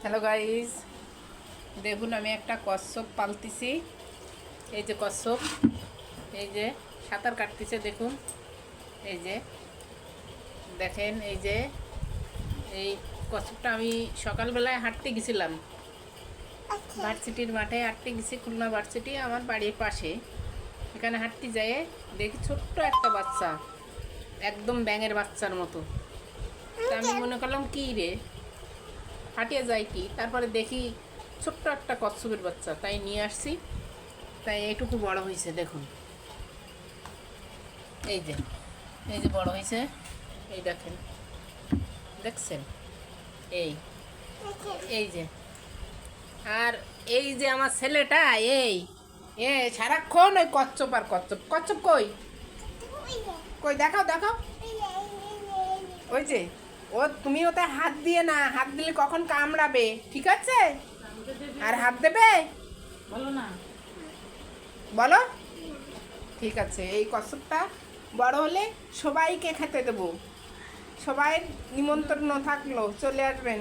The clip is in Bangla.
হ্যালো গাইস, দেখুন আমি একটা কচ্ছপ পালতেছি। এই যে কচ্ছপ, এই যে সাঁতার কাটতেছে। দেখুন, এই যে দেখেন, এই কচ্ছপটা আমি সকালবেলায় হাঁটতে গেছিলাম। ভার্সিটির মাঠে হাঁটতে গেছি, খুলনা ভার্সিটি আমার বাড়ির পাশে। এখানে হাঁটতে যেয়ে দেখি ছোট্ট একটা বাচ্চা, একদম ব্যাঙের বাচ্চার মতো। তা আমি মনে করলাম কী রে, হাঁটিয়ে যাই কি, তারপরে দেখি ছোট্ট একটা কচ্ছপের বাচ্চা, তাই নিয়ে আসছি। তাই এইটুকু বড় হয়েছে, দেখুন এই যে এই যে বড় হয়েছে, এই দেখেন, দেখছেন? এই এই যে, আর এই যে আমার ছেলেটা, এই এ সারাক্ষণ ওই কচ্ছপ আর কচ্ছপ। কচ্ছপ কই কই দেখাও দেখাও। ওই যে ও, তুমি ওতে হাত দিয়ে না, হাত দিলে কখন কামড়াবে, ঠিক আছে? আর হাত দেবে বলো না। বলো, ঠিক আছে। এই কচ্ছপটা বড় হলে সবাইকে খেতে দেবো, সবাই নিমন্ত্রণ থাকলো, চলে আসবেন।